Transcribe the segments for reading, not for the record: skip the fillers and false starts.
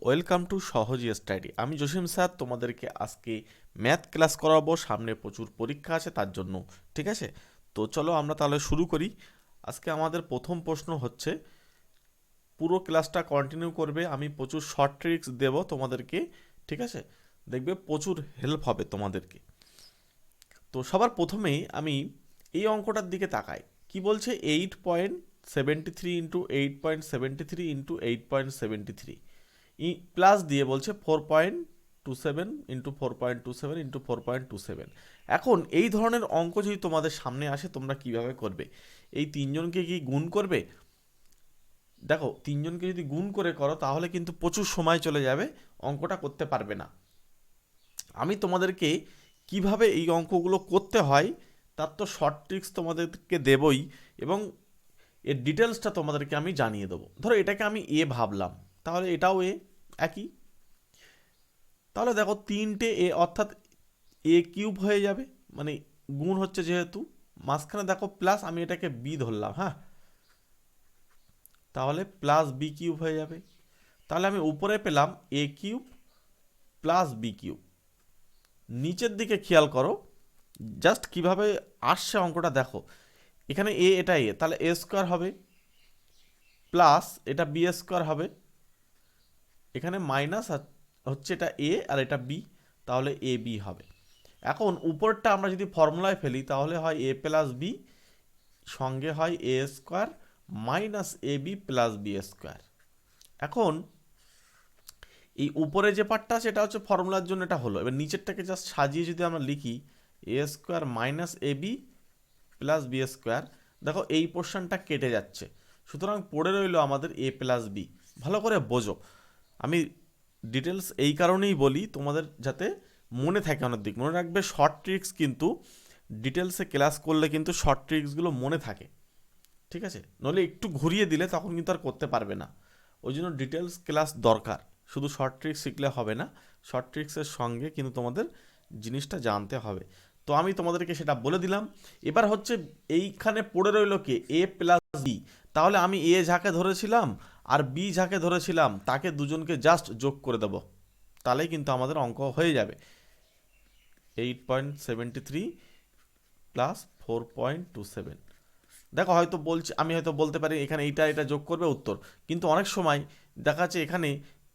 Welcome to সহজ study. আমি Jasim sir তোমাদেরকে আজকে ম্যাথ ক্লাস করাবো। সামনে প্রচুর পরীক্ষা আছে তার জন্য। ঠিক আছে, তো চলো আমরা তাহলে শুরু করি। আজকে আমাদের প্রথম প্রশ্ন হচ্ছে, পুরো ক্লাসটা কন্টিনিউ করবে, আমি প্রচুর শর্ট ট্রিক্স দেব তোমাদেরকে। ঠিক আছে, দেখবে প্রচুর হেল্প হবে তোমাদেরকে। তো সবার প্রথমেই আমি এই অঙ্কটার দিকে তাকাই। কি বলছে? 8.73 ইন্টু 8.73 ইন্টু 8.73 প্লাস দিয়ে বলছে 4.27 ইন্টু 4.27 ইন্টু 4.27। এখন এই ধরনের অঙ্ক যদি তোমাদের সামনে আসে, তোমরা কিভাবে করবে? এই তিনজনকে কি গুণ করবে? দেখো, তিনজনকে যদি গুণ করে করো তাহলে কিন্তু প্রচুর সময় চলে যাবে, অঙ্কটা করতে পারবে না। আমি তোমাদেরকে কিভাবে এই অঙ্কগুলো করতে হয় তার তো শর্ট ট্রিক্স তোমাদেরকে দেবই, এবং এর ডিটেলসটা তোমাদেরকে আমি জানিয়ে দেবো। ধরো এটাকে আমি এ ভাবলাম, তাহলে এটাও এ, একই। তাহলে দেখো তিনটে এ অর্থাৎ এ কিউব হয়ে যাবে, মানে গুণ হচ্ছে যেহেতু। মাঝখানে দেখো প্লাস, আমি এটাকে বি ধরলাম, হ্যাঁ, তাহলে প্লাস বি কিউব হয়ে যাবে। তাহলে আমি উপরে পেলাম এ কিউব প্লাস বি কিউব। নিচের দিকে খেয়াল করো জাস্ট কিভাবে আসছে অঙ্কটা দেখো। এখানে এ, এটা এ, তাহলে এ স্কোয়ার হবে, প্লাস এটা বি স্কোয়ার হবে, এখানে মাইনাস হচ্ছে এটা এ আর এটা বি, তাহলে এ বি হবে। এখন উপরটা আমরা যদি ফর্মুলায় ফেলি তাহলে হয় এ প্লাস বি, সঙ্গে হয় এ square minus A B plus B square. এখন এই উপরে যে পার্টটা সেটা হচ্ছে ফর্মুলার জন্য, এটা হলো। এবার নিচেরটাকে জাস্ট সাজিয়ে যদি আমরা লিখি এ square minus A B plus B square, দেখো এই পোর্শনটা কেটে যাচ্ছে, সুতরাং পড়ে রইল আমাদের এ প্লাস বি। ভালো করে বোঝো, আমি ডিটেলস এই কারণেই বলি তোমাদের যাতে মনে থাকে। অনেক দিক মনে রাখবে, শর্ট ট্রিক্স কিন্তু ডিটেলসে ক্লাস করলে কিন্তু শর্ট ট্রিক্সগুলো মনে থাকে। ঠিক আছে, নইলে একটু ঘুরিয়ে দিলে তখন কিন্তু আর করতে পারবে না। ওই জন্য ডিটেলস ক্লাস দরকার, শুধু শর্ট ট্রিক্স শিখলে হবে না, শর্ট ট্রিক্সের সঙ্গে কিন্তু তোমাদের জিনিসটা জানতে হবে। তো আমি তোমাদেরকে সেটা বলে দিলাম। এবার হচ্ছে এইখানে পড়ে রইল কে? এ প্লাস বি। তাহলে আমি এ যাকে ধরেছিলাম আর বি যাকে ধরেছিলাম তাকে দুজনকে জাস্ট যোগ করে দেব, তাহলেই কিন্তু আমাদের অঙ্ক হয়ে যাবে। 8.73 প্লাস 4.27। দেখো হয়তো বলছি, আমি হয়তো বলতে পারি এখানে এইটা এটা যোগ করবে উত্তর, কিন্তু অনেক সময় দেখা যাচ্ছে এখানে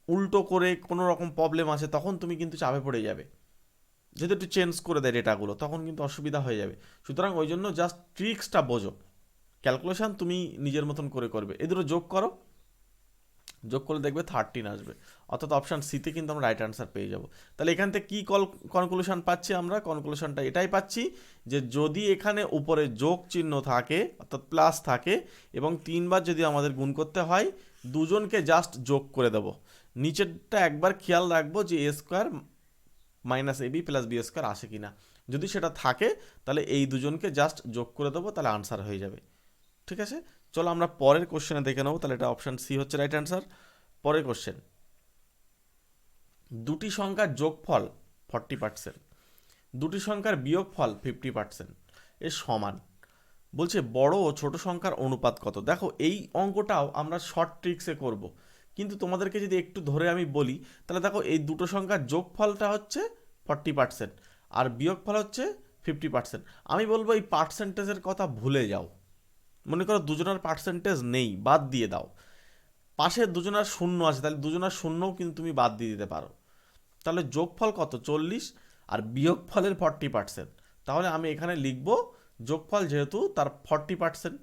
উল্টো করে কোনো রকম প্রবলেম আছে, তখন তুমি কিন্তু চাপে পড়ে যাবে। যেহেতু একটু চেঞ্জ করে দেয় ডেটাগুলো, তখন কিন্তু অসুবিধা হয়ে যাবে। সুতরাং ওই জন্য জাস্ট ট্রিক্সটা বোঝো, ক্যালকুলেশন তুমি নিজের মতন করে করবে। এই দুটো যোগ করো, যোগ করলে দেখবে 13 আসবে, অর্থাৎ অপশান সিতে কিন্তু আমরা রাইট অ্যান্সার পেয়ে যাব। তাহলে এখান থেকে কী কনক্লুশন পাচ্ছি আমরা? কনক্লুশনটা এটাই পাচ্ছি যে যদি এখানে উপরে যোগ চিহ্ন থাকে অর্থাৎ প্লাস থাকে এবং তিনবার যদি আমাদের গুণ করতে হয়, দুজনকে জাস্ট যোগ করে দেব। নিচেরটা একবার খেয়াল রাখবো যে এ square minus A B plus B square আসে কিনা। যদি সেটা থাকে তাহলে এই দুজনকে জাস্ট যোগ করে দেবো, তাহলে আনসার হয়ে যাবে। ঠিক আছে, চলো আমরা পরের কোশ্চেনে দেখে নেবো। তাহলে এটা অপশান সি হচ্ছে রাইট অ্যান্সার। পরের কোশ্চেন, দুটি সংখ্যার যোগফল 40%, দুটি সংখ্যার বিয়োগফল 50% এর সমান। বলছে বড় ও ছোট সংখ্যার অনুপাত কত? দেখো এই অঙ্কটাও আমরা শর্ট ট্রিক্সে করব, কিন্তু তোমাদেরকে যদি একটু ধরে আমি বলি, তাহলে দেখো এই দুটো সংখ্যার যোগফলটা হচ্ছে 40% আর বিয়োগফল হচ্ছে 50%। আমি বলবো এই পার্সেন্টেজের কথা ভুলে যাও। মনে করো দুজনের পার্সেন্টেজ নেই, বাদ দিয়ে দাও। পাশে দুজনার শূন্য আছে, তাহলে দুজনার শূন্যও কিন্তু তুমি বাদ দিয়ে দিতে পারো। তাহলে যোগফল কত? 40 আর বিয়োগফলের 40%। তাহলে আমি এখানে লিখব যোগফল যেহেতু তার 40%।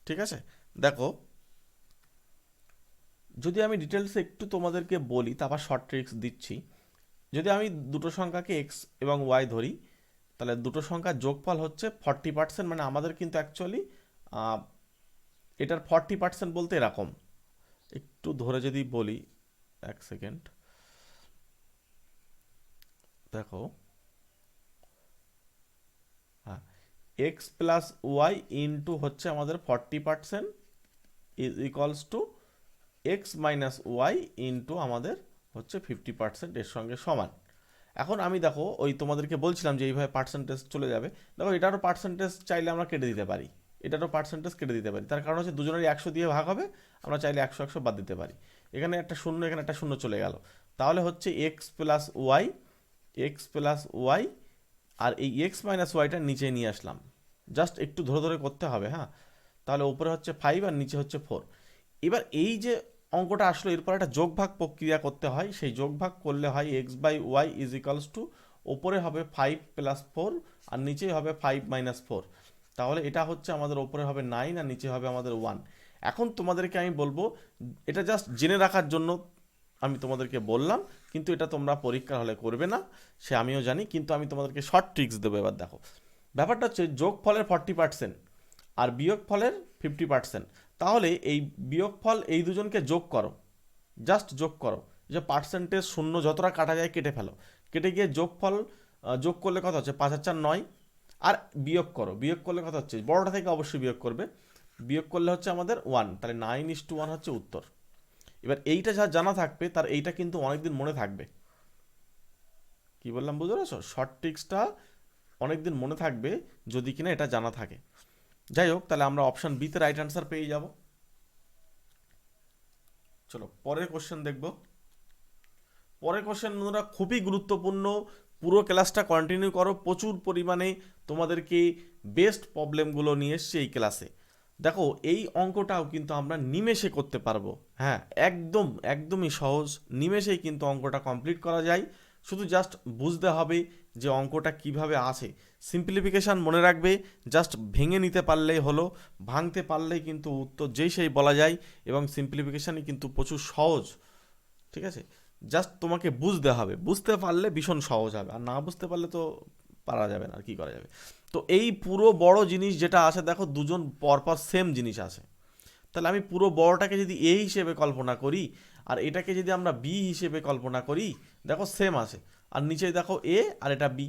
ঠিক আছে, দেখো যদি আমি ডিটেলসে একটু তোমাদেরকে বলি, তারপর শর্ট ট্রিক্স দিচ্ছি। যদি আমি দুটো সংখ্যাকে এক্স এবং ওয়াই ধরি, তাহলে দুটো সংখ্যার যোগফল হচ্ছে 40%, মানে আমাদের কিন্তু অ্যাকচুয়ালি এটার 40% বলতে এরকম। একটু ধরে যদি বলি, এক সেকেন্ড, দেখো, হ্যাঁ, এক্স প্লাস ওয়াই ইন্টু হচ্ছে আমাদের 40% is equals to X minus Y into আমাদের হচ্ছে 50%, এর সঙ্গে সমান। এখন আমি দেখো ওই তোমাদেরকে বলছিলাম যে এইভাবে পার্সেন্টেজ চলে যাবে। দেখো এটারও পার্সেন্টেজ চাইলে আমরা কেটে দিতে পারি, এটারও পার্সেন্টেজ কেটে দিতে পারি। তার কারণ হচ্ছে দুজনেরই 100 দিয়ে ভাগ হবে, আমরা চাইলে 100 100 বাদ দিতে পারি। এখানে একটা শূন্য, এখানে একটা শূন্য চলে গেল, তাহলে হচ্ছে এক্স প্লাস ওয়াই, আর এই এক্স মাইনাস ওয়াইটা নিচে নিয়ে আসলাম, জাস্ট একটু ধরে ধরে করতে হবে, হ্যাঁ। তাহলে উপরে হচ্ছে 5 আর নিচে হচ্ছে 4। এবার এই যে অঙ্কটা আসলো, এরপর একটা যোগভাগ প্রক্রিয়া করতে হয়, সেই যোগভাগ করলে হয় X by Y is equals to, ওপরে হবে 5 প্লাস 4 আর নিচেই হবে 5 মাইনাস 4। তাহলে এটা হচ্ছে আমাদের ওপরে হবে 9 আর নিচে হবে আমাদের 1। এখন তোমাদেরকে আমি বলবো, এটা জাস্ট জেনে রাখার জন্য আমি তোমাদেরকে বললাম, কিন্তু এটা তোমরা পরীক্ষার হলে করবে না, সে আমিও জানি, কিন্তু আমি তোমাদেরকে শর্ট ট্রিক্স দেবো। এবার দেখো, ব্যাপারটা হচ্ছে যোগফলের 40% আর বিয়োগফলের 50%। তাহলে এই বিয়োগফল এই দুজনকে যোগ করো, জাস্ট যোগ করো, যে পার্সেন্টেজ শূন্য যতটা কাটা যায় কেটে ফেলো, কেটে গিয়ে যোগফল যোগ করলে কত হচ্ছে 5 আর 4 9, আর বিয়োগ করো, বিয়োগ করলে কত হচ্ছে, বড়টা থেকে অবশ্যই বিয়োগ করবে, বিয়োগ করলে হচ্ছে আমাদের 1, তাহলে 9:1 হচ্ছে উত্তর। এবার এইটা যা জানা থাকবে তার এইটা কিন্তু অনেকদিন মনে থাকবে। কি বললাম বুঝতে পারছো? শর্ট ট্রিক্সটা অনেকদিন মনে থাকবে যদি কিনা এটা জানা থাকে। যাই হোক, তাহলে আমরা অপশন বিতে রাইট অ্যান্সার পেয়ে যাব। চলো পরের কোশ্চেন দেখব। পরের কোশ্চেন বন্ধুরা খুবই গুরুত্বপূর্ণ, পুরো ক্লাসটা কন্টিনিউ করো, প্রচুর পরিমাণে তোমাদেরকে বেস্ট প্রবলেমগুলো নিয়ে এসছে এই ক্লাসে। দেখো এই অঙ্কটাও কিন্তু আমরা নিমেষে করতে পারবো, হ্যাঁ একদমই সহজ, নিমেষেই কিন্তু অঙ্কটা কমপ্লিট করা যায়। শুধু জাস্ট বুঝতে হবে যে অঙ্কটা কিভাবে আসে, সিম্পলিফিকেশান মনে রাখবে, জাস্ট ভেঙে নিতে পারলেই হলো, ভাঙতে পারলেই কিন্তু উত্তর যেই সেই বলা যায়, এবং সিম্পলিফিকেশানই কিন্তু প্রচুর সহজ, ঠিক আছে। জাস্ট তোমাকে বুঝতে হবে, বুঝতে পারলে ভীষণ সহজ হবে, আর না বুঝতে পারলে তো পারা যাবে না, আর কি করা যাবে। তো এই পুরো বড় জিনিস যেটা আছে, দেখো দুজন পরপর সেম জিনিস আছে, তাহলে আমি পুরো বড়টাকে যদি এ হিসেবে কল্পনা করি আর এটাকে যদি আমরা বি হিসেবে কল্পনা করি, দেখো সেম আছে, আর নিচে দেখো এ আর এটা বি,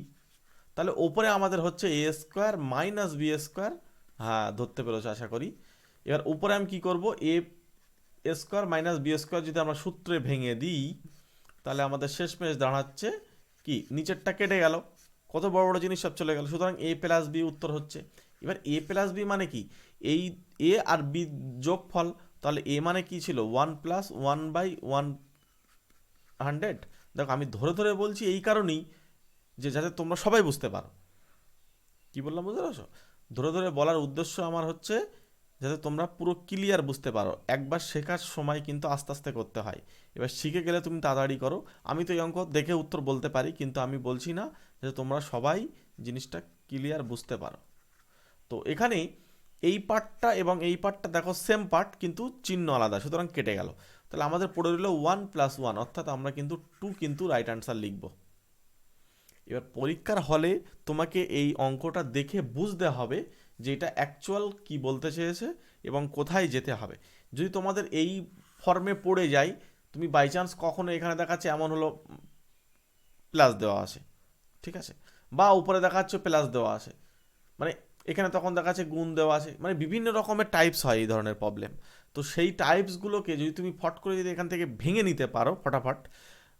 তাহলে ওপরে আমাদের হচ্ছে এ স্কোয়ার মাইনাস বি স্কোয়ার, হ্যাঁ ধরতে পেরেছো আশা করি। এবার উপরে আমি কি করব, এ স্কোয়ার মাইনাস বি স্কোয়ার যদি আমরা সূত্রে ভেঙে দিই, তাহলে আমাদের শেষমেশ দাঁড়াচ্ছে কি, নিচেরটা কেটে গেল, কত বড় বড় জিনিস সব চলে গেল, সুতরাং এ প্লাস বি উত্তর হচ্ছে। এবার এ প্লাস বি মানে কি, এই এ আর বি যোগফল, তাহলে এ মানে কি ছিল 1 প্লাস 1/100। দেখো আমি ধরে ধরে বলছি এই কারণেই যে যাতে তোমরা সবাই বুঝতে পারো, কি বললাম বুঝতে পারছো? ধরে ধরে বলার উদ্দেশ্য আমার হচ্ছে যাতে তোমরা পুরো ক্লিয়ার বুঝতে পারো। একবার শেখার সময় কিন্তু আস্তে আস্তে করতে হয়, এবার শিখে গেলে তুমি তাড়াতাড়ি করো। আমি তো এই অঙ্ক দেখে উত্তর বলতে পারি, কিন্তু আমি বলছি না যে তোমরা সবাই জিনিসটা ক্লিয়ার বুঝতে পারো। তো এখানে এই পার্টটা এবং এই পার্টটা দেখো সেম পার্ট, কিন্তু চিহ্ন আলাদা, সুতরাং কেটে গেল, তাহলে আমাদের পড়ে রইল 1 প্লাস 1, অর্থাৎ আমরা কিন্তু 2 কিন্তু রাইট অ্যান্সার লিখবো। এবার পরীক্ষার হলে তোমাকে এই অঙ্কটা দেখে বুঝতে হবে যে এটা অ্যাকচুয়াল কি বলতে চেয়েছে এবং কোথায় যেতে হবে। যদি তোমাদের এই ফর্মে পড়ে যায়, তুমি বাই চান্স কখনো এখানে দেখাচ্ছে এমন হলো প্লাস দেওয়া আছে, ঠিক আছে, বা উপরে দেখাচ্ছে প্লাস দেওয়া আছে, মানে এখানে তখন দেখাচ্ছে গুণ দেওয়া আছে, মানে বিভিন্ন রকমের টাইপস হয় এই ধরনের প্রবলেম। তো সেই টাইপসগুলোকে যদি তুমি ফট করে যদি এখান থেকে ভেঙে নিতে পারো ফটাফট,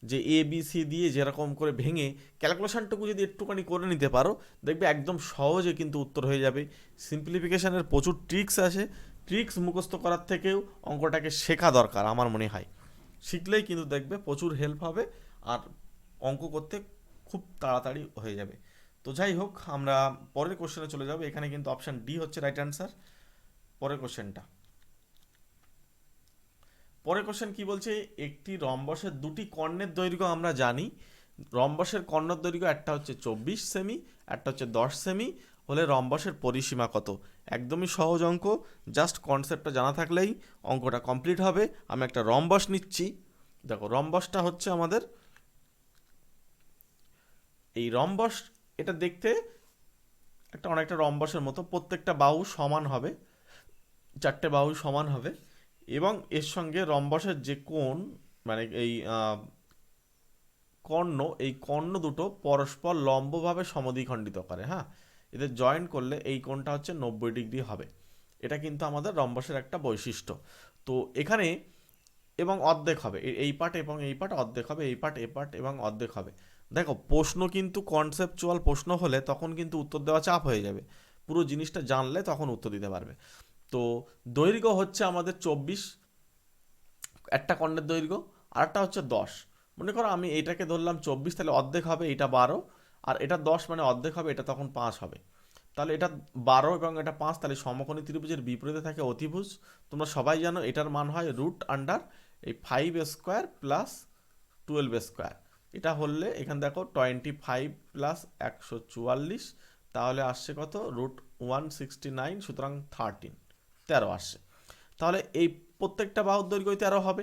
যে এ বি সি দিয়ে যেরকম করে ভেঙে ক্যালকুলেশনটুকু যদি একটুখানি করে নিতে পারো, দেখবে একদম সহজে কিন্তু উত্তর হয়ে যাবে। সিম্পলিফিকেশানের প্রচুর ট্রিক্স আছে, ট্রিক্স মুখস্থ করার থেকেও অঙ্কটাকে শেখা দরকার আমার মনে হয়, শিখলেই কিন্তু দেখবে প্রচুর হেল্প হবে, আর অঙ্ক করতে খুব তাড়াতাড়ি হয়ে যাবে। তো যাই হোক, আমরা পরের কোশ্চেনে চলে যাব। এখানে কিন্তু অপশান ডি হচ্ছে রাইট অ্যান্সার। পরের কোশ্চেনটা, পরের কোশ্চেন কি বলছে, একটি রম্বসের দুটি কর্ণের দৈর্ঘ্য আমরা জানি, রম্বসের কর্ণের দৈর্ঘ্য একটা হচ্ছে 24 সেমি, একটা হচ্ছে 10 সেমি, হলে রম্বসের পরিসীমা কত? একদমই সহজ অঙ্ক, জাস্ট কনসেপ্টটা জানা থাকলেই অঙ্কটা কমপ্লিট হবে। আমি একটা রম্বস নিচ্ছি, দেখো রম্বসটা হচ্ছে আমাদের এই রম্বস, এটা দেখতে একটা অনেকটা রম্বসের মতো, প্রত্যেকটা বাহু সমান হবে, চারটে বাহু সমান হবে, এবং এর সঙ্গে রম্বসের যে কোণ, মানে এই কর্ণ, এই কর্ণ দুটো পরস্পর লম্বভাবে সমদ্বিখণ্ডিত করে, হ্যাঁ, এদের জয়েন করলে এই কোণটা হচ্ছে 90 ডিগ্রি হবে। এটা কিন্তু আমাদের রম্বসের একটা বৈশিষ্ট্য। তো এখানে এবং অর্ধেক হবে, এই পার্ট এবং এই পার্ট অর্ধেক হবে, এই পার্ট এ পার্ট এবং অর্ধেক হবে। দেখো প্রশ্ন কিন্তু কনসেপচুয়াল প্রশ্ন হলে তখন কিন্তু উত্তর দেওয়া চাপ হয়ে যাবে, পুরো জিনিসটা জানলে তখন উত্তর দিতে পারবে। তো দৈর্ঘ্য হচ্ছে আমাদের 24, একটা কর্ণের দৈর্ঘ্য, আরেকটা হচ্ছে 10। মনে করো আমি এটাকে ধরলাম 24, তাহলে অর্ধেক হবে এটা 12, আর এটা 10 মানে অর্ধেক হবে এটা তখন 5 হবে। তাহলে এটা 12 এবং এটা 5, তাহলে সমকোণী ত্রিভুজের বিপরীতে থাকে অতিভুজ। তোমরা সবাই জানো এটার মান হয় রুট আন্ডার এই 5 স্কোয়ার প্লাস 12 স্কোয়ার। এটা হলে এখানে দেখো 25 প্লাস 144, তাহলে আসছে কত, রুট 169, সুতরাং 13 আসছে। তাহলে এই প্রত্যেকটা বাহুর দৈর্ঘ্য 13 হবে,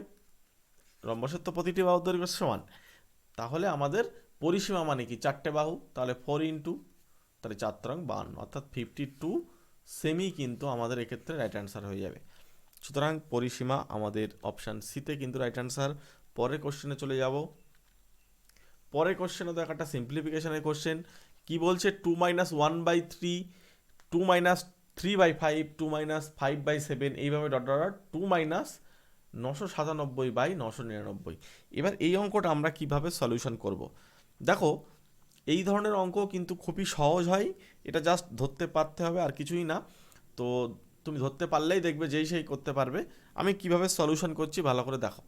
রম্বসের তো প্রতিটি বাহুর দৈর্ঘ্য সমান। তাহলে আমাদের পরিসীমা মানে কি, 4টে বাহু, তাহলে 4 ইন্টু, তাহলে 4×52 অর্থাৎ 52 সেমি কিন্তু আমাদের এক্ষেত্রে রাইট অ্যান্সার হয়ে যাবে। সুতরাং পরিসীমা আমাদের অপশান সিতে কিন্তু রাইট অ্যান্সার। পরের কোশ্চেনে চলে যাব। পরের কোশ্চেনে তো একটা সিম্পলিফিকেশনের কোশ্চেন। কি বলছে, 2-1/3, 2-3/5, 2-5/7, এইভাবে ডট ডট ডট 2-997/999। এবার এই অঙ্কটা আমরা কিভাবে সলিউশন করব। দেখো এই ধরনের অঙ্ক কিন্তু খুবই সহজ হয়, এটা জাস্ট ধরতে পারতে হবে আর কিছুই না। তো তুমি ধরতে পারলেই দেখবে যেই সেই করতে পারবে। আমি কিভাবে সলিউশন করছি ভালো করে দেখো।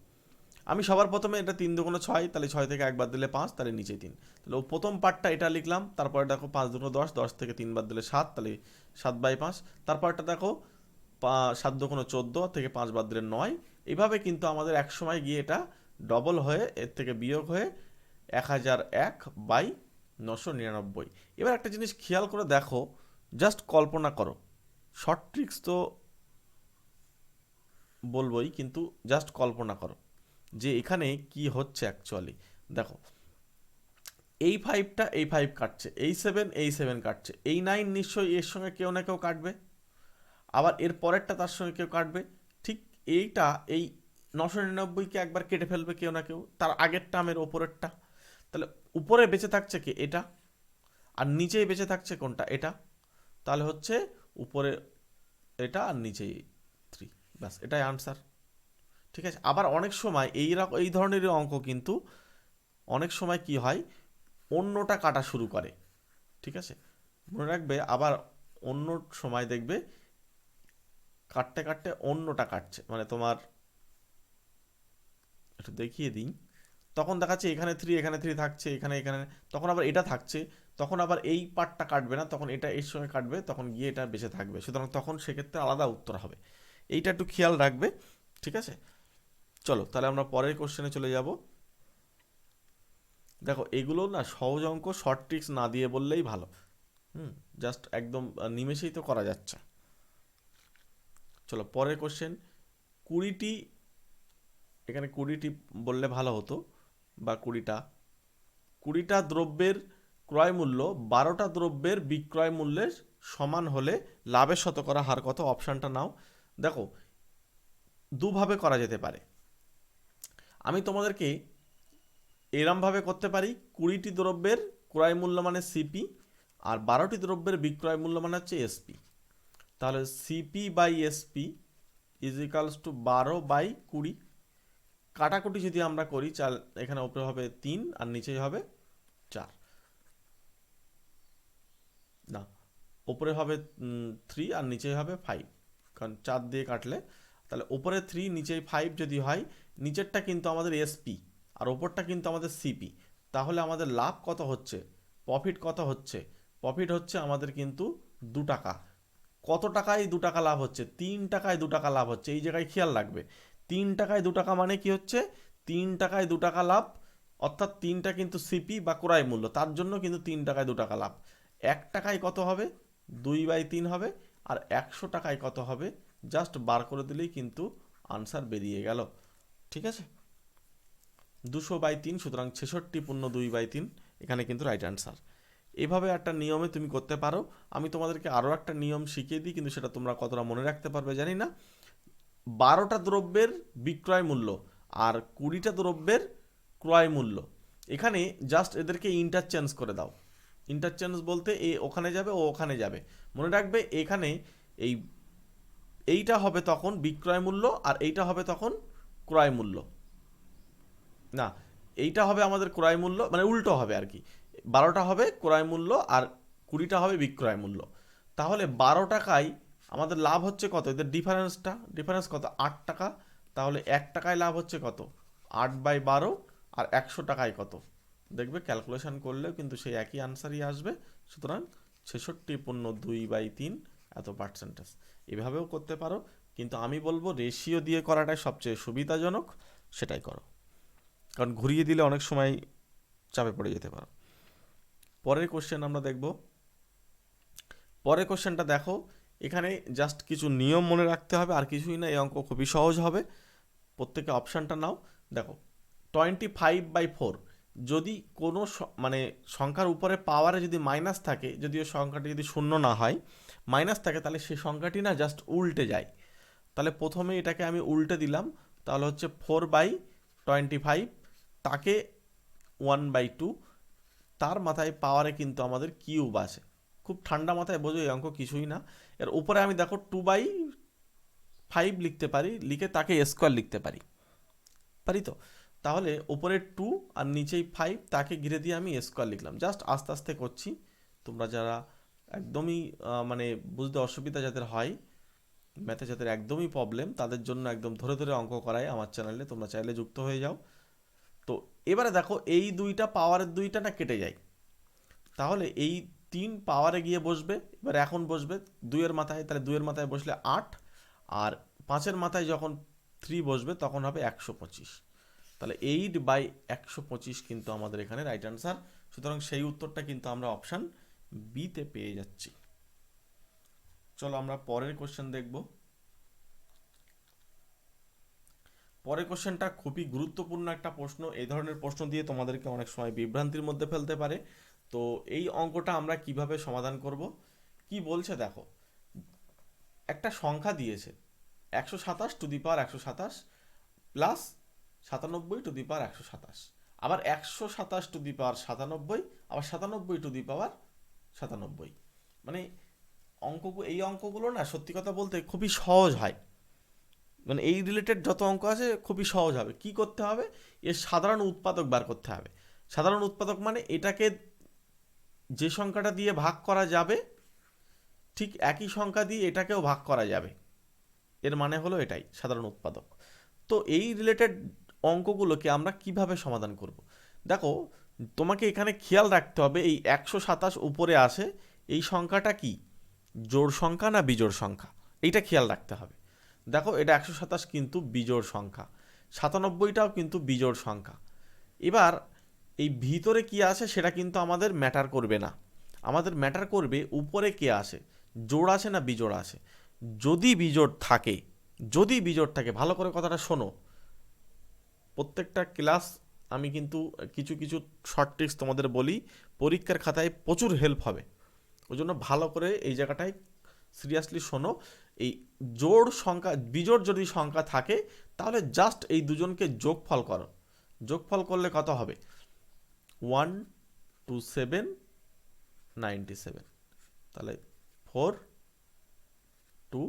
আমি সবার প্রথমে এটা 3×6, তাহলে 6 থেকে 1 বাদ দিলে 5, তাহলে নিচে 3। তাহলে প্রথম পার্টটা এটা লিখলাম, তারপরে দেখো 5×10, 10 থেকে 3 বাদ দিলে 7, তাহলে 7/5। তারপরটা দেখো 7×14 থেকে 5 বাদ দিলে 9। এইভাবে কিন্তু আমাদের এক সময় গিয়ে এটা ডবল হয়ে এর থেকে বিয়োগ হয়ে 1001/999। এবার একটা জিনিস খেয়াল করে দেখো, জাস্ট কল্পনা করো, শর্ট ট্রিক্স তো বলবোই, কিন্তু জাস্ট কল্পনা করো যে এখানে কি হচ্ছে অ্যাকচুয়ালি। দেখো এই 5টা এই 5 কাটছে, এই 7 এই 7 কাটছে, এই 9 নিশ্চয়ই এর সঙ্গে কেউ না কেউ কাটবে, আবার এর পরেরটা তার সঙ্গে কেউ কাটবে। ঠিক এইটা এই 999কে একবার কেটে ফেলবে কেউ না কেউ, তার আগের টার্মের ওপরেরটা। তাহলে উপরে বেঁচে থাকছে কি, এটা, আর নিচেই বেঁচে থাকছে কোনটা, এটা। তাহলে হচ্ছে উপরে এটা আর নিচেই 3, ব্যাস এটাই আনসার। ঠিক আছে। আবার অনেক সময় এই ধরনের অঙ্ক কিন্তু অনেক সময় কি হয়, অন্যটা কাটা শুরু করে। ঠিক আছে, মনে রাখবে। আবার অন্য সময় দেখবে কাটতে কাটতে অন্যটা কাটছে, মানে তোমার একটু দেখিয়ে দিই, তখন দেখাচ্ছে এখানে 3 এখানে 3 থাকছে, এখানে এখানে, তখন আবার এটা থাকছে, তখন আবার এই পার্টটা কাটবে না, তখন এটা এর সঙ্গে কাটবে, তখন গিয়ে এটা বেঁচে থাকবে। সুতরাং তখন সেক্ষেত্রে আলাদা উত্তর হবে, এইটা একটু খেয়াল রাখবে। ঠিক আছে, চলো তাহলে আমরা পরের কোশ্চেনে চলে যাব। দেখো এগুলো না সহজ অঙ্ক, শর্ট ট্রিক্স না দিয়ে বললেই ভালো। জাস্ট একদম নিমেষেই তো করা যাচ্ছে। চলো পরের কোশ্চেন। 20টি, এখানে 20টি বললে ভালো হতো, বা 20টা দ্রব্যের ক্রয় মূল্য 12টা দ্রব্যের বিক্রয় মূল্যের সমান হলে লাভের শতকরা হার কত, অপশানটা নাও। দেখো দুভাবে করা যেতে পারে। আমি তোমাদেরকে এরমভাবে করতে পারি, 20টি দ্রব্যের ক্রয় মূল্য মানে সিপি, আর 12টি দ্রব্যের বিক্রয় মূল্য মানে হচ্ছে এসপি। তাহলে CP by SP is equals to 12/20। কাটাকুটি যদি আমরা করি, এখানে উপরে হবে 3 আর নিচেই হবে 4, না উপরে হবে 3 আর নিচেই হবে 5, কারণ 4 দিয়ে কাটলে। তাহলে উপরে 3 নিচেই 5 যদি হয়, নিচেরটা কিন্তু আমাদের এসপি আর ওপরটা কিন্তু আমাদের সিপি। তাহলে আমাদের লাভ কত হচ্ছে, প্রফিট কত হচ্ছে, প্রফিট হচ্ছে আমাদের কিন্তু 2 টাকা। কত টাকায় 2 টাকা লাভ হচ্ছে, 3 টাকায় 2 টাকা লাভ হচ্ছে। এই জায়গায় খেয়াল রাখবে, 3 টাকায় 2 টাকা মানে কি হচ্ছে, 3 টাকায় 2 টাকা লাভ, অর্থাৎ 3টা কিন্তু সিপি বা ক্রয় মূল্য, তার জন্য কিন্তু 3 টাকায় 2 টাকা লাভ। 1 টাকায় কত হবে, 2/3 হবে, আর 100 টাকায় কত হবে, জাস্ট বার করে দিলেই কিন্তু আনসার বেরিয়ে গেল। ঠিক আছে, 200/3, সুতরাং 66 × 2/3 এখানে কিন্তু রাইট আনসার। এভাবে একটা নিয়মে তুমি করতে পারো। আমি তোমাদেরকে আরও একটা নিয়ম শিখিয়ে দিই, কিন্তু সেটা তোমরা কতটা মনে রাখতে পারবে জানি না। 12টা দ্রব্যের বিক্রয় মূল্য আর 20টা দ্রব্যের ক্রয় মূল্য, এখানে জাস্ট এদেরকে ইন্টারচেঞ্জ করে দাও। ইন্টারচেঞ্জ বলতে এ ওখানে যাবে, ও ওখানে যাবে। মনে রাখবে এখানে এইটা হবে তখন বিক্রয় মূল্য, আর এইটা হবে তখন ক্রয় মূল্য। না, এইটা হবে আমাদের ক্রয় মূল্য, মানে উল্টো হবে আর কি। 12টা হবে ক্রয় মূল্য আর 20টা হবে বিক্রয় মূল্য। তাহলে 12 টাকায় আমাদের লাভ হচ্ছে কত, এদের ডিফারেন্স কত, 8 টাকা। তাহলে 1 টাকায় লাভ হচ্ছে কত, 8/12, আর 100 টাকায় কত, দেখবে ক্যালকুলেশন করলেও কিন্তু সেই একই আনসারই আসবে। সুতরাং 66.2/3 এত পার্সেন্টেজ। এভাবেও করতে পারো, কিন্তু আমি বলবো রেশিও দিয়ে করাটাই সবচেয়ে সুবিধাজনক, সেটাই করো, কারণ ঘুরিয়ে দিলে অনেক সময় চাপে পড়ে যেতে পারো। পরের কোশ্চেন আমরা দেখব। পরের কোশ্চেনটা দেখো, এখানে জাস্ট কিছু নিয়ম মনে রাখতে হবে, আর কিছুই না, এই অঙ্ক খুবই সহজ হবে। প্রত্যেকে অপশানটা নাও। দেখো 25/4, যদি কোনো মানে সংখ্যার উপরে পাওয়ারে যদি মাইনাস থাকে, যদিও সংখ্যাটি যদি শূন্য না হয়, মাইনাস থাকে, তাহলে সেই সংখ্যাটি না জাস্ট উল্টে যায়। তাহলে প্রথমে এটাকে আমি উল্টে দিলাম, তাহলে হচ্ছে 4/25, তাকে 1/2, তার মাথায় পাওয়ারে কিন্তু আমাদের কিউব আছে। খুব ঠান্ডা মাথায় বোঝো, এই অঙ্ক কিছুই না। এর উপরে আমি দেখো 2/5 লিখতে পারি, লিখে তাকে স্কোয়ার লিখতে পারি, পারি তো। তাহলে উপরে 2 আর নিচেই 5, তাকে ঘিরে দিয়ে আমি স্কোয়ার লিখলাম। জাস্ট আস্তে আস্তে করছি, তোমরা যারা একদমই মানে বুঝতে অসুবিধা যাদের হয়, ম্যাথে যাদের একদমই প্রবলেম, তাদের জন্য একদম ধরে ধরে অঙ্ক করায় আমার চ্যানেলে, তোমরা চাইলে যুক্ত হয়ে যাও। তো এবারে দেখো এই দুইটা পাওয়ারের দুইটা না কেটে যায়, তাহলে এই 3 পাওয়ারে গিয়ে বসবে। এবার এখন বসবে 2-এর মাথায়, তাহলে 2-এর মাথায় বসলে 8, আর 5-এর মাথায় যখন 3 বসবে তখন হবে 125। তাহলে 8/125 কিন্তু আমাদের এখানে রাইট অ্যান্সার। সুতরাং সেই উত্তরটা কিন্তু আমরা অপশান বিতে পেয়ে যাচ্ছি। চলো আমরা পরের কোশ্চেন দেখব। পরের কোশ্চেনটা খুবই গুরুত্বপূর্ণ একটা প্রশ্ন। এই ধরনের প্রশ্ন দিয়ে তোমাদেরকে অনেক সময় বিভ্রান্তির মধ্যে ফেলতে পারে। তো এই অঙ্কটা আমরা কিভাবে সমাধান করব, কি বলছে দেখো, একটা সংখ্যা দিয়েছে 127 প্লাস 97 আবার 127 আবার 97, মানে এই অঙ্কগুলো না সত্যি কথা বলতে খুবই সহজ হয়। মানে এই রিলেটেড যত অঙ্ক আছে খুবই সহজ হবে। কি করতে হবে, এর সাধারণ উৎপাদক বার করতে হবে। সাধারণ উৎপাদক মানে এটাকে যে সংখ্যাটা দিয়ে ভাগ করা যাবে, ঠিক একই সংখ্যা দিয়ে এটাকেও ভাগ করা যাবে, এর মানে হলো এটাই সাধারণ উৎপাদক। তো এই রিলেটেড অঙ্কগুলোকে আমরা কিভাবে সমাধান করব, দেখো তোমাকে এখানে খেয়াল রাখতে হবে, এই 127 উপরে আসে, এই সংখ্যাটা কি জোড় সংখ্যা না বিজোড় সংখ্যা, এইটা খেয়াল রাখতে হবে। দেখো এটা 127 কিন্তু বিজোড় সংখ্যা, 97টাও কিন্তু বিজোড় সংখ্যা। এবার এই ভিতরে কি আসে সেটা কিন্তু আমাদের ম্যাটার করবে না, আমাদের ম্যাটার করবে উপরে কে আসে, জোড় আসে না বিজোড় আসে। যদি বিজোড় থাকে, যদি বিজোড় থাকে, ভালো করে কথাটা শোনো, প্রত্যেকটা ক্লাস আমি কিন্তু কিছু কিছু শর্ট ট্রিক্স তোমাদের বলি, পরীক্ষার খাতায় প্রচুর হেল্প হবে। ওই জন্য ভালো করে এই জায়গাটায় সিরিয়াসলি শোনো। এই জোড় সংখ্যা বিজোড় যদি সংখ্যা থাকে, তাহলে জাস্ট এই দুজনকে যোগফল করো। যোগফল করলে কত হবে, 127, 97, তাহলে 422।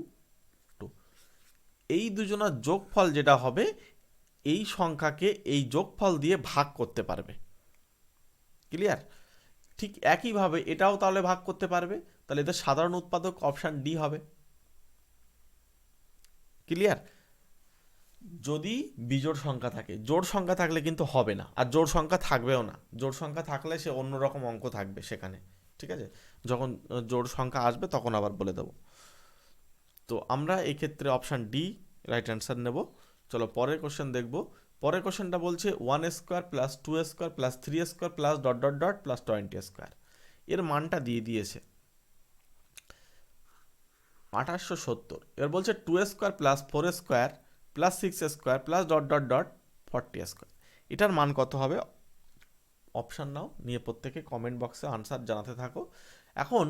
এই দুজনের যোগফল যেটা হবে, এই সংখ্যাকে এই যোগফল দিয়ে ভাগ করতে পারবে। ক্লিয়ার? ঠিক একইভাবে এটাও তাহলে ভাগ করতে পারবে, তাহলে এদের সাধারণ উৎপাদক অপশান ডি হবে। ক্লিয়ার? যদি বিজোড় সংখ্যা থাকে, জোড় সংখ্যা থাকলে কিন্তু হবে না, আর জোড় সংখ্যা থাকবেও না। জোড় সংখ্যা থাকলে সে অন্যরকম অঙ্ক থাকবে সেখানে, ঠিক আছে? যখন জোড় সংখ্যা আসবে তখন আবার বলে দেবো। তো আমরা এই ক্ষেত্রে অপশান ডি রাইট অ্যান্সার নেব। চলো পরের কোশ্চেন দেখব। পরের কোশ্চেনটা বলছে 1² plus 2² plus 3² plus dot dot dot plus 20²। এর মানটা দিয়ে দিয়েছে 2870। এবার বলছে 2² plus 4² plus 6² plus dot dot dot 40²। এটার মান কত হবে? অপশান নাও, নিয়ে প্রত্যেকে কমেন্ট বক্সে আনসার জানাতে থাকো। এখন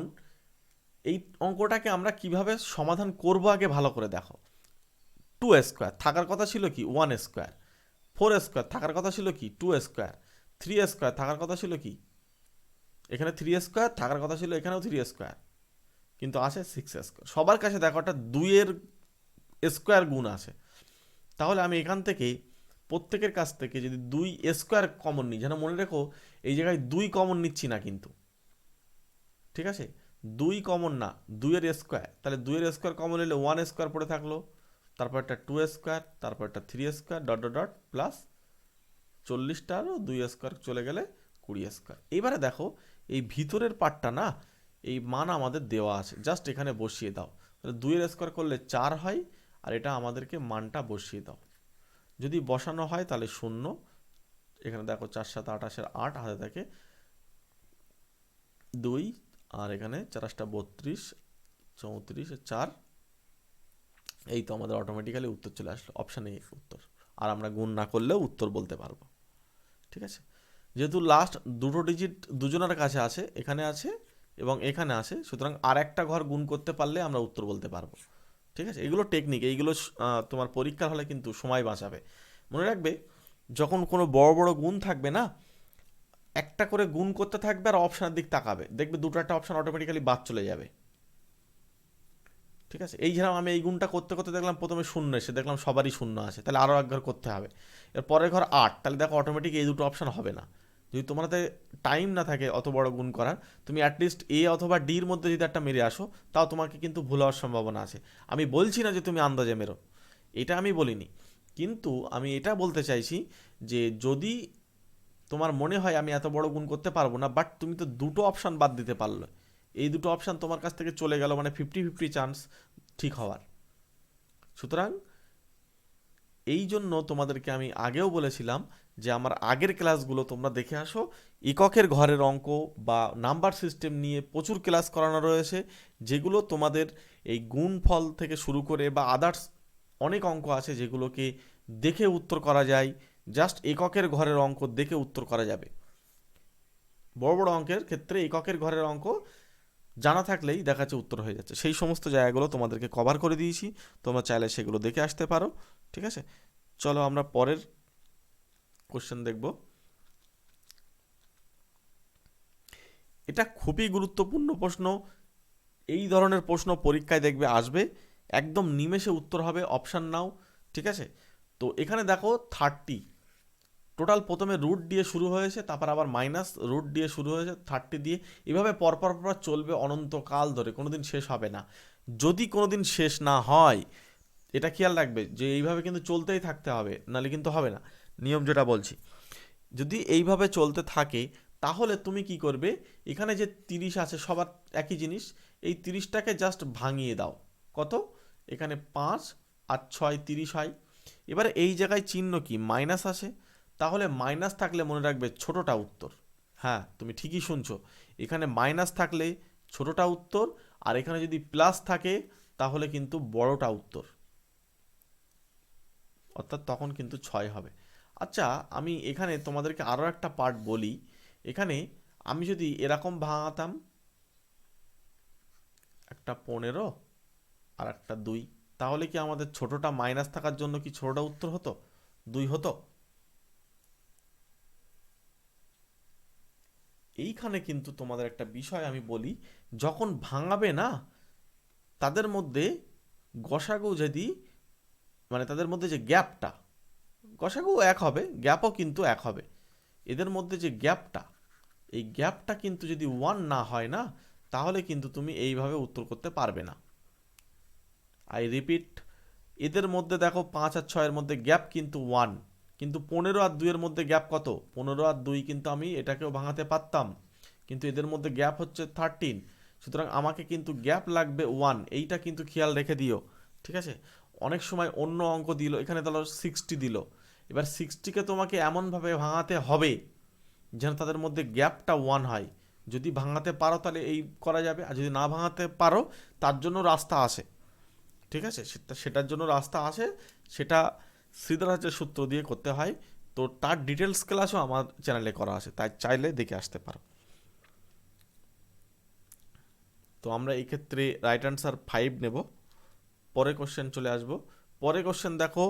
এই অঙ্কটাকে আমরা কিভাবে সমাধান করব আগে ভালো করে দেখো। 2² থাকার কথা ছিল কি 1², 4² থাকার কথা ছিল কি 2², 3² থাকার কথা ছিল কি, এখানে 3² থাকার কথা ছিল, এখানেও 3², কিন্তু আসে 6²। সবার কাছে দেখো একটা 2-এর স্কোয়ার গুণ আছে, তাহলে আমি এখান থেকে প্রত্যেকের কাছ থেকে যদি 2² কমন নিই, যেন মনে রেখো এই জায়গায় 2 কমন নিচ্ছি না কিন্তু, ঠিক আছে? 2 কমন না, 2-এর স্কোয়ার, তাহলে 2-এর স্কোয়ার কমন নিলে 1² পড়ে থাকলো, তারপর একটা 2 স্কোয়ার, তারপর একটা 3 square dot dot dot plus 40টা আরও 2 স্কোয়ার চলে গেলে 20 স্কোয়ার। এবারে দেখো এই ভিতরের পার্টটা না, এই মান আমাদের দেওয়া আছে, জাস্ট এখানে বসিয়ে দাও। তাহলে 2 স্কোয়ার করলে 4 হয়, আর এটা আমাদেরকে মানটা বসিয়ে দাও। যদি বসানো হয় তাহলে 0, এখানে দেখো 4 7 28 8 হাতে থাকে 2, আর এখানে 4 8 32 34 4, এই তো আমাদের অটোমেটিক্যালি উত্তর চলে আসলো, অপশান এ উত্তর। আর আমরা গুণ না করলেও উত্তর বলতে পারবো। ঠিক আছে, যেহেতু লাস্ট দুটো ডিজিট দুজনের কাছে আছে, এখানে আছে এবং এখানে আছে, সুতরাং আর একটা ঘর গুণ করতে পারলে আমরা উত্তর বলতে পারবো। ঠিক আছে, এগুলো টেকনিক, এইগুলো তোমার পরীক্ষার হলে কিন্তু সময় বাঁচাবে। মনে রাখবে, যখন কোনো বড় বড় গুণ থাকবে না, একটা করে গুণ করতে থাকবে আর অপশানের দিক তাকাবে, দেখবে দুটো একটা অপশান অটোমেটিক্যালি বাদ চলে যাবে। ঠিক আছে, এই যেরকম আমি এই গুণটা করতে করতে দেখলাম প্রথমে 0 এসে দেখলাম সবারই 0 আছে, তাহলে আরও এক ঘর করতে হবে, এর পরের ঘর 8, তাহলে দেখো অটোমেটিক এই দুটো অপশান হবে না। যদি তোমার হাতে টাইম না থাকে অত বড় গুণ করার, তুমি অ্যাটলিস্ট এ অথবা ডির মধ্যে যদি একটা মেরে আসো, তাও তোমাকে কিন্তু ভুল হওয়ার সম্ভাবনা আছে। আমি বলছি না যে তুমি আন্দাজে মেরো, এটা আমি বলিনি, কিন্তু আমি এটা বলতে চাইছি যে যদি তোমার মনে হয় আমি এত বড় গুণ করতে পারবো না, বাট তুমি তো দুটো অপশান বাদ দিতে পারলে, এই দুটো অপশান তোমার কাছ থেকে চলে গেল, মানে 50-50 চান্স ঠিক হওয়ার। সুতরাং এই জন্য তোমাদেরকে আমি আগেও বলেছিলাম যে আমার আগের ক্লাসগুলো তোমরা দেখে আসো, এককের ঘরের অঙ্ক বা নাম্বার সিস্টেম নিয়ে প্রচুর ক্লাস করানো রয়েছে, যেগুলো তোমাদের এই গুণফল থেকে শুরু করে বা আদার্স অনেক অঙ্ক আছে যেগুলোকে দেখে উত্তর করা যায়, জাস্ট এককের ঘরের অঙ্ক দেখে উত্তর করা যাবে। বড় বড় অঙ্কের ক্ষেত্রে এককের ঘরের অঙ্ক জানা থাকলেই দেখা যাচ্ছে উত্তর হয়ে যাচ্ছে। সেই সমস্ত জায়গাগুলো তোমাদেরকে কভার করে দিয়েছি, তোমরা চাইলে সেগুলো দেখে আসতে পারো। ঠিক আছে, চলো আমরা পরের কোশ্চেন দেখব। এটা খুবই গুরুত্বপূর্ণ প্রশ্ন, এই ধরনের প্রশ্ন পরীক্ষায় দেখবে আসবে, একদম নিমেষে উত্তর হবে, অপশান নাও। ঠিক আছে, তো এখানে দেখো 30 টোটাল, প্রথমে রুট দিয়ে শুরু হয়েছে, তারপর আবার মাইনাস রুট দিয়ে শুরু হয়েছে 30 দিয়ে, এভাবে পরপর পর চলবে অনন্তকাল ধরে, কোনোদিন শেষ হবে না। যদি কোনোদিন শেষ না হয়, এটা খেয়াল রাখবে যে এইভাবে কিন্তু চলতেই থাকতে হবে, নাহলে কিন্তু হবে না, নিয়ম যেটা বলছি। যদি এইভাবে চলতে থাকে তাহলে তুমি কি করবে, এখানে যে 30 আছে সবার একই জিনিস, এই 30টাকে জাস্ট ভাঙিয়ে দাও। কত, এখানে 5 আর 6 30 হয়। এবারে এই জায়গায় চিহ্ন কি মাইনাস আছে, তাহলে মাইনাস থাকলে মনে রাখবে ছোটটা উত্তর। হ্যাঁ, তুমি ঠিকই শুনছো, এখানে মাইনাস থাকলে ছোটটা উত্তর, আর এখানে যদি প্লাস থাকে তাহলে কিন্তু বড়টা উত্তর, অর্থাৎ তখন কিন্তু 6 হবে। আচ্ছা, আমি এখানে তোমাদেরকে আরও একটা পার্ট বলি। এখানে আমি যদি এরকম ভাঙাতাম, একটা 15 আর একটা 2, তাহলে কি আমাদের ছোটটা মাইনাস থাকার জন্য কি ছোটটা উত্তর হতো, 2 হতো? এইখানে কিন্তু তোমাদের একটা বিষয় আমি বলি, যখন ভাঙাবে না, তাদের মধ্যে গসাগু যদি, মানে তাদের মধ্যে যে গ্যাপটা, গসাগু এক হবে, গ্যাপও কিন্তু এক হবে, এদের মধ্যে যে গ্যাপটা, এই গ্যাপটা কিন্তু যদি 1 না হয় না, তাহলে কিন্তু তুমি এইভাবে উত্তর করতে পারবে না। আই রিপিট, এদের মধ্যে দেখো 5 আর 6 এর মধ্যে গ্যাপ কিন্তু 1, কিন্তু 15 আর 2 এর মধ্যে গ্যাপ কত, 15 আর 2 কিন্তু আমি এটাকেও ভাঙাতে পারতাম, কিন্তু এদের মধ্যে গ্যাপ হচ্ছে 13, সুতরাং আমাকে কিন্তু গ্যাপ লাগবে 1, এইটা কিন্তু খেয়াল রেখে দিও। ঠিক আছে, অনেক সময় অন্য অঙ্ক দিল, এখানে ধরো 60 দিল, এবার 60কে তোমাকে এমনভাবে ভাঙাতে হবে যেন তাদের মধ্যে গ্যাপটা 1 হয়। যদি ভাঙাতে পারো তাহলে এই করা যাবে, আর যদি না ভাঙাতে পারো তার জন্য রাস্তা আছে। ঠিক আছে, সেটার জন্য রাস্তা আছে, সেটা শ্রীধরাচার্যের সূত্র দিয়ে করতে হয়, তো তার ডিটেলস ক্লাসও আমার চ্যানেলে করা আছে, তাই চাইলে দেখে আসতে পারো। তো আমরা এই ক্ষেত্রে রাইট অ্যান্সার 5 নেব। পরে কোশ্চেন চলে আসবো। পরে কোশ্চেন দেখো,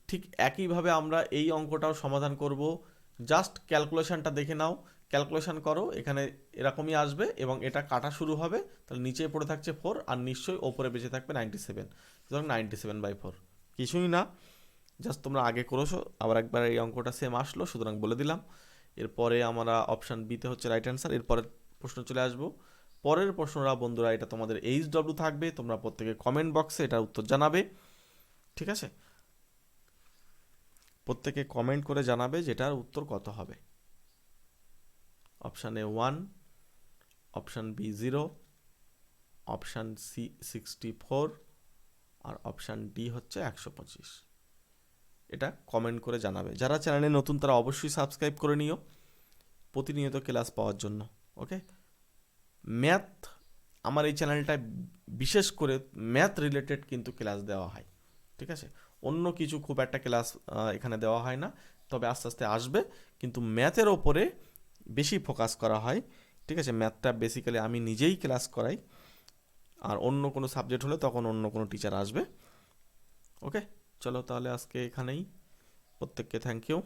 ঠিক একইভাবে আমরা এই অঙ্কটাও সমাধান করব, জাস্ট ক্যালকুলেশনটা দেখে নাও, ক্যালকুলেশন করো, এখানে এরকমই আসবে এবং এটা কাটা শুরু হবে, তাহলে নিচে পড়ে থাকছে 4 আর নিশ্চয়ই ওপরে বেঁচে থাকবে 97, সুতরাং 97/4 কিছুই না, জাস্ট তোমরা আগে করেছো, আবার একবার এই অঙ্কটা সেম আসলো, সুতরাং বলে দিলাম। এরপরে আমরা অপশান বিতে হচ্ছে রাইট অ্যান্সার। এরপরের প্রশ্ন চলে আসবো। পরের প্রশ্নটা বন্ধুরা, এটা তোমাদের HW থাকবে, তোমরা প্রত্যেকে কমেন্ট বক্সে এটার উত্তর জানাবে। ঠিক আছে, প্রত্যেকে কমেন্ট করে জানাবে যেটার উত্তর কত হবে। Option A 1, option B 0, option C 64 আর অপশান ডি হচ্ছে 125। এটা কমেন্ট করে জানাবে। যারা চ্যানেলে নতুন তারা অবশ্যই সাবস্ক্রাইব করে নিও প্রতিনিয়ত ক্লাস পাওয়ার জন্য। ওকে, ম্যাথ আমার এই চ্যানেলটায় বিশেষ করে ম্যাথ রিলেটেড কিন্তু ক্লাস দেওয়া হয়। ঠিক আছে, অন্য কিছু খুব একটা ক্লাস এখানে দেওয়া হয় না, তবে আস্তে আস্তে আসবে, কিন্তু ম্যাথের ওপরে বেশি ফোকাস করা হয়। ঠিক আছে, ম্যাথটা বেসিক্যালি আমি নিজেই ক্লাস করাই, আর অন্য কোনো সাবজেক্ট হলে তখন অন্য কোনো টিচার আসবে। ওকে, চলো তাহলে আজকে এখানেই, প্রত্যেককে থ্যাংক ইউ।